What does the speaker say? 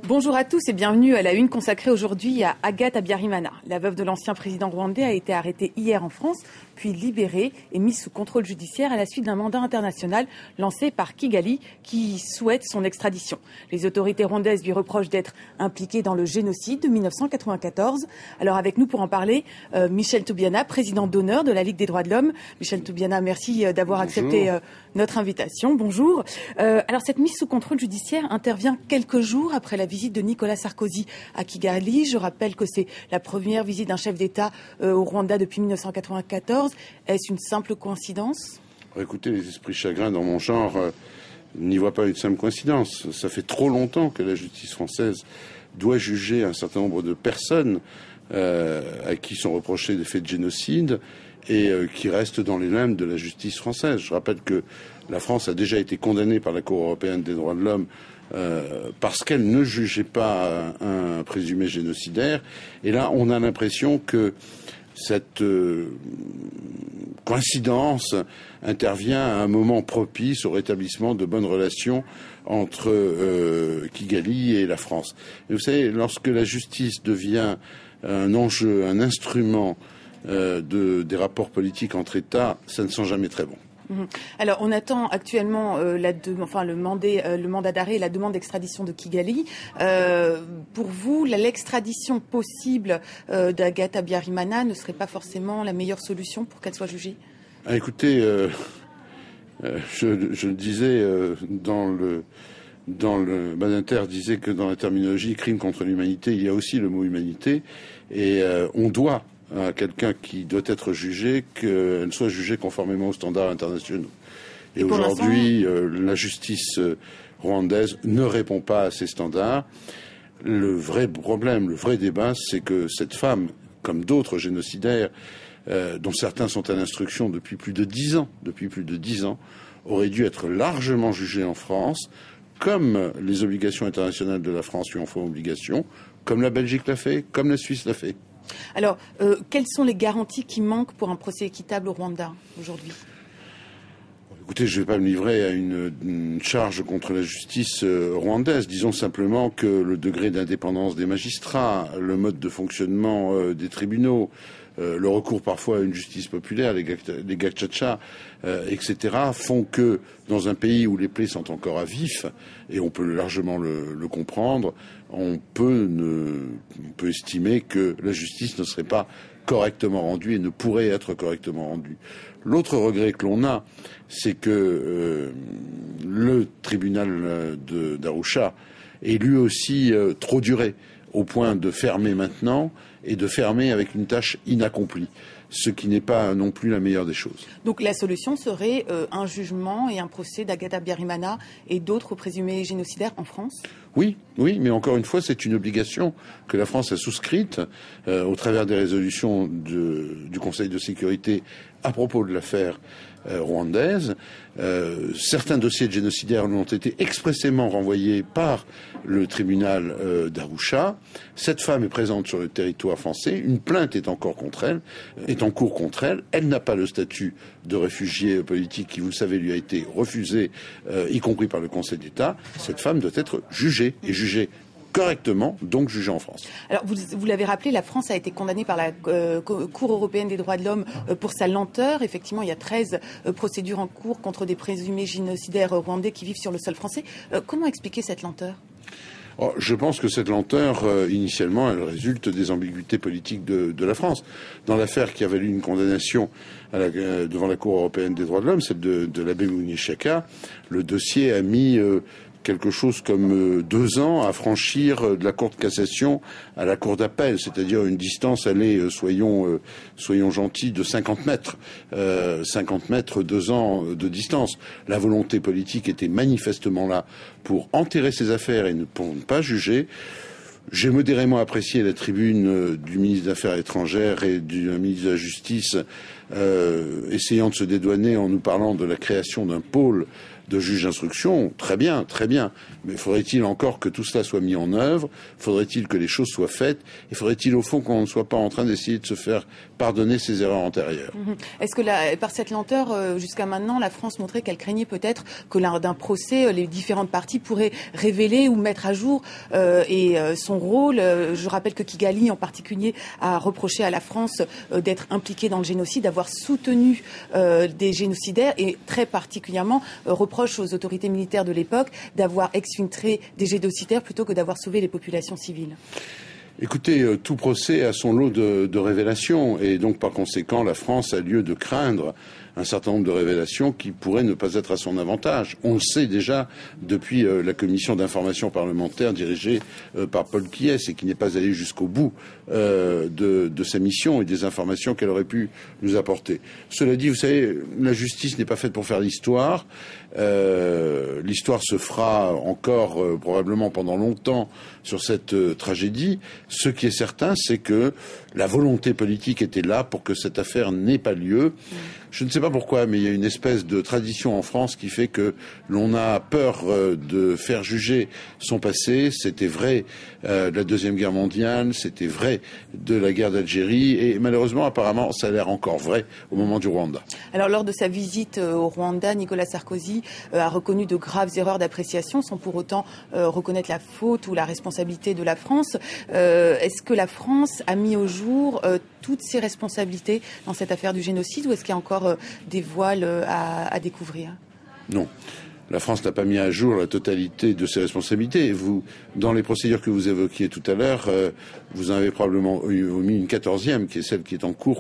Bonjour à tous et bienvenue à la une consacrée aujourd'hui à Agathe Habyarimana. La veuve de l'ancien président rwandais a été arrêtée hier en France, puis libérée et mise sous contrôle judiciaire à la suite d'un mandat international lancé par Kigali qui souhaite son extradition. Les autorités rwandaises lui reprochent d'être impliquée dans le génocide de 1994. Alors avec nous pour en parler, Michel Toubiana, président d'honneur de la Ligue des droits de l'homme. Michel Toubiana, merci d'avoir accepté notre invitation. Bonjour. Alors cette mise sous contrôle judiciaire intervient quelques jours après la visite de Nicolas Sarkozy à Kigali. Je rappelle que c'est la première visite d'un chef d'État au Rwanda depuis 1994. Est-ce une simple coïncidence ? Écoutez, les esprits chagrins dans mon genre n'y voient pas une simple coïncidence. Ça fait trop longtemps que la justice française doit juger un certain nombre de personnes à qui sont reprochés des faits de génocide et qui restent dans les limbes de la justice française. Je rappelle que la France a déjà été condamnée par la Cour européenne des droits de l'homme parce qu'elle ne jugeait pas un présumé génocidaire. Et là, on a l'impression que cette coïncidence intervient à un moment propice au rétablissement de bonnes relations entre Kigali et la France. Et vous savez, lorsque la justice devient un enjeu, un instrument des rapports politiques entre États, ça ne sent jamais très bon. Alors, on attend actuellement le mandat d'arrêt et la demande d'extradition de Kigali. Pour vous, l'extradition possible d'Agathe Habyarimana ne serait pas forcément la meilleure solution pour qu'elle soit jugée ? Écoutez, je le disais dans le Badinter disait que dans la terminologie crime contre l'humanité, il y a aussi le mot humanité, et on doit à quelqu'un qui doit être jugé, qu'elle soit jugée conformément aux standards internationaux. Et aujourd'hui, la justice rwandaise ne répond pas à ces standards. Le vrai problème, le vrai débat, c'est que cette femme, comme d'autres génocidaires, dont certains sont à l'instruction depuis plus de 10 ans, aurait dû être largement jugée en France, comme les obligations internationales de la France lui en font obligation, comme la Belgique l'a fait, comme la Suisse l'a fait. Alors, quelles sont les garanties qui manquent pour un procès équitable au Rwanda aujourd'hui ? Écoutez, je ne vais pas me livrer à une charge contre la justice rwandaise. Disons simplement que le degré d'indépendance des magistrats, le mode de fonctionnement des tribunaux, le recours parfois à une justice populaire, les gacaca, etc., font que dans un pays où les plaies sont encore à vif, et on peut largement le comprendre, on peut estimer que la justice ne serait pas correctement rendue et ne pourrait être correctement rendue. L'autre regret que l'on a, c'est que le tribunal d'Arusha est lui aussi trop duré, au point de fermer maintenant et de fermer avec une tâche inaccomplie, ce qui n'est pas non plus la meilleure des choses. Donc la solution serait un jugement et un procès d'Agathe Habyarimana et d'autres présumés génocidaires en France ? Oui, mais encore une fois, c'est une obligation que la France a souscrite au travers des résolutions du Conseil de sécurité à propos de l'affaire rwandaise. Certains dossiers de génocidaires ont été expressément renvoyés par le tribunal d'Arusha. Cette femme est présente sur le territoire français. Une plainte est en cours contre elle. Elle n'a pas le statut de réfugié politique qui, vous le savez, lui a été refusé, y compris par le Conseil d'État. Cette femme doit être jugée et jugée correctement, donc jugée en France. Alors, vous l'avez rappelé, la France a été condamnée par la Cour européenne des droits de l'homme pour sa lenteur. Effectivement, il y a 13 procédures en cours contre des présumés génocidaires rwandais qui vivent sur le sol français. Comment expliquer cette lenteur ? Je pense que cette lenteur, initialement, elle résulte des ambiguïtés politiques de la France. Dans l'affaire qui a valu une condamnation devant la Cour européenne des droits de l'homme, celle de l'abbé Munyeshaka, le dossier a mis quelque chose comme 2 ans à franchir de la Cour de cassation à la Cour d'appel, c'est-à-dire une distance, soyons gentils, de 50 mètres. 50 mètres, 2 ans de distance. La volonté politique était manifestement là pour enterrer ces affaires et pour ne pas juger. J'ai modérément apprécié la tribune du ministre des Affaires étrangères et du ministre de la Justice essayant de se dédouaner en nous parlant de la création d'un pôle de juge d'instruction, très bien, très bien. Mais faudrait-il encore que tout cela soit mis en œuvre? Faudrait-il que les choses soient faites? Et faudrait-il au fond qu'on ne soit pas en train d'essayer de se faire pardonner ses erreurs antérieures? Est-ce que par cette lenteur, jusqu'à maintenant, la France montrait qu'elle craignait peut-être que lors d'un procès, les différentes parties pourraient révéler ou mettre à jour son rôle? Je rappelle que Kigali, en particulier, a reproché à la France d'être impliquée dans le génocide, d'avoir soutenu des génocidaires et très particulièrement reproche aux autorités militaires de l'époque d'avoir exfiltré des génocidaires plutôt que d'avoir sauvé les populations civiles. Écoutez, tout procès a son lot de révélations et donc par conséquent la France a lieu de craindre un certain nombre de révélations qui pourraient ne pas être à son avantage. On le sait déjà depuis la commission d'information parlementaire dirigée par Paul Kies et qui n'est pas allée jusqu'au bout de sa mission et des informations qu'elle aurait pu nous apporter. Cela dit, vous savez, la justice n'est pas faite pour faire l'histoire. L'histoire se fera encore probablement pendant longtemps sur cette tragédie. Ce qui est certain, c'est que la volonté politique était là pour que cette affaire n'ait pas lieu. Je ne sais pas pourquoi, mais il y a une espèce de tradition en France qui fait que l'on a peur de faire juger son passé. C'était vrai de la Deuxième Guerre mondiale, c'était vrai de la guerre d'Algérie et malheureusement, apparemment, ça a l'air encore vrai au moment du Rwanda. Alors, lors de sa visite au Rwanda, Nicolas Sarkozy a reconnu de graves erreurs d'appréciation sans pour autant reconnaître la faute ou la responsabilité de la France. Est-ce que la France a mis au jour toutes ses responsabilités dans cette affaire du génocide ou est-ce qu'il y a encore des voiles à découvrir? Non. La France n'a pas mis à jour la totalité de ses responsabilités. Vous, dans les procédures que vous évoquiez tout à l'heure, vous en avez probablement omis une 14e, qui est celle qui est en cours